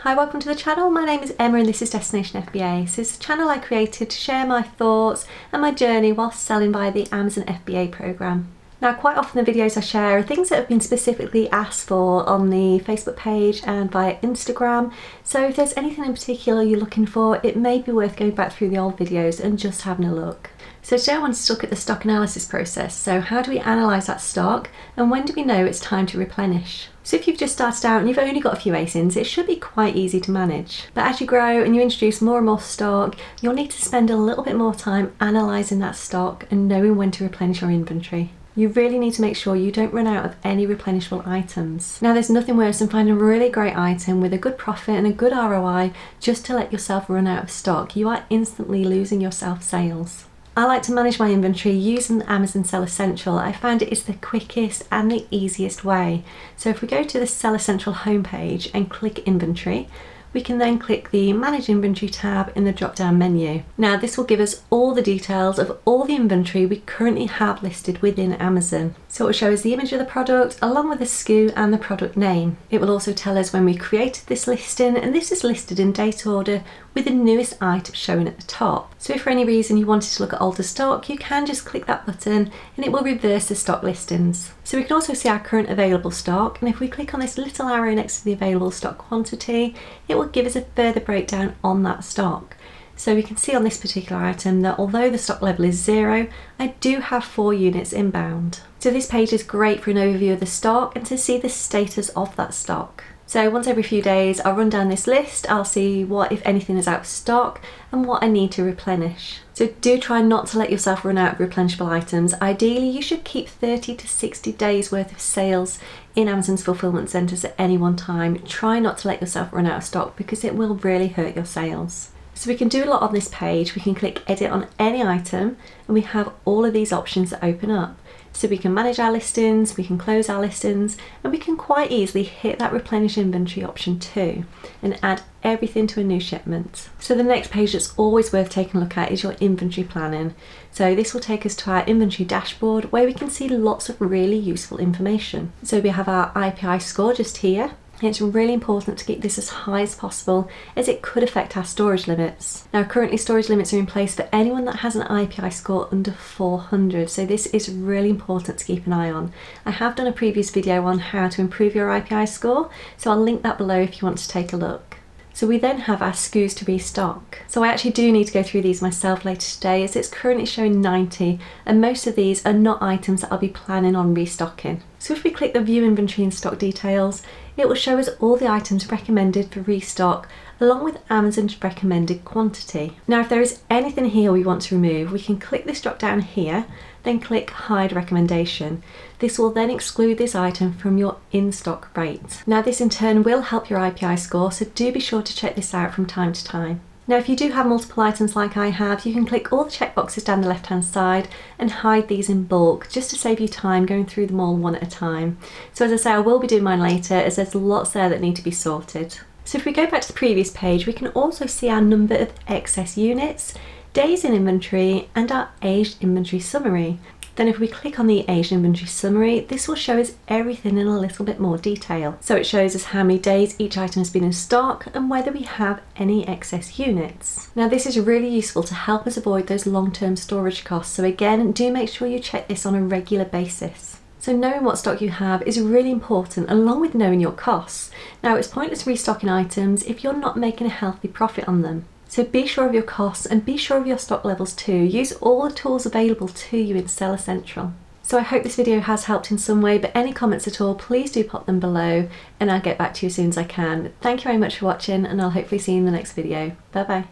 Hi, welcome to the channel. My name is Emma and this is Destination FBA. So it's a channel I created to share my thoughts and my journey whilst selling via the Amazon FBA program. Now, quite often the videos I share are things that have been specifically asked for on the Facebook page and via Instagram. So if there's anything in particular you're looking for, it may be worth going back through the old videos and just having a look. So today I wanted to look at the stock analysis process. So how do we analyse that stock and when do we know it's time to replenish? So if you've just started out and you've only got a few ASINs, it should be quite easy to manage. But as you grow and you introduce more and more stock, you'll need to spend a little bit more time analysing that stock and knowing when to replenish your inventory. You really need to make sure you don't run out of any replenishable items. Now, there's nothing worse than finding a really great item with a good profit and a good ROI just to let yourself run out of stock. You are instantly losing yourself sales. I like to manage my inventory using Amazon Seller Central. I found it is the quickest and the easiest way. So if we go to the Seller Central homepage and click Inventory, we can then click the Manage Inventory tab in the drop-down menu. Now, this will give us all the details of all the inventory we currently have listed within Amazon. So it will show us the image of the product along with the SKU and the product name. It will also tell us when we created this listing, and this is listed in date order with the newest item showing at the top. So if for any reason you wanted to look at older stock, you can just click that button and it will reverse the stock listings. So we can also see our current available stock, and if we click on this little arrow next to the available stock quantity, it will give us a further breakdown on that stock. So we can see on this particular item that although the stock level is 0, I do have 4 units inbound. So this page is great for an overview of the stock and to see the status of that stock. So once every few days I'll run down this list, I'll see what, if anything, is out of stock and what I need to replenish. So do try not to let yourself run out of replenishable items. Ideally, you should keep 30 to 60 days worth of sales in Amazon's fulfillment centres at any one time. Try not to let yourself run out of stock because it will really hurt your sales. So we can do a lot on this page. We can click edit on any item and we have all of these options that open up. So we can manage our listings, we can close our listings, and we can quite easily hit that replenish inventory option too and add everything to a new shipment. So the next page that's always worth taking a look at is your inventory planning. So this will take us to our inventory dashboard where we can see lots of really useful information. So we have our IPI score just here. It's really important to keep this as high as possible as it could affect our storage limits. Now, currently storage limits are in place for anyone that has an IPI score under 400, so this is really important to keep an eye on. I have done a previous video on how to improve your IPI score, so I'll link that below if you want to take a look. So we then have our SKUs to restock. So I actually do need to go through these myself later today as it's currently showing 90 and most of these are not items that I'll be planning on restocking. So if we click the View Inventory and Stock Details, it will show us all the items recommended for restock along with Amazon's recommended quantity. Now, if there is anything here we want to remove, we can click this drop down here, then click Hide Recommendation. This will then exclude this item from your in-stock rate. Now, this in turn will help your IPI score, so do be sure to check this out from time to time. Now, if you do have multiple items like I have, you can click all the checkboxes down the left-hand side and hide these in bulk, just to save you time going through them all one at a time. So as I say, I will be doing mine later as there's lots there that need to be sorted. So if we go back to the previous page, we can also see our number of excess units, days in inventory, and our aged inventory summary. Then if we click on the aged inventory summary, this will show us everything in a little bit more detail. So it shows us how many days each item has been in stock and whether we have any excess units. Now, this is really useful to help us avoid those long-term storage costs. So again, do make sure you check this on a regular basis. So knowing what stock you have is really important along with knowing your costs. Now, it's pointless restocking items if you're not making a healthy profit on them. So be sure of your costs and be sure of your stock levels too. Use all the tools available to you in Seller Central. So I hope this video has helped in some way, but any comments at all, please do pop them below and I'll get back to you as soon as I can. Thank you very much for watching and I'll hopefully see you in the next video. Bye bye.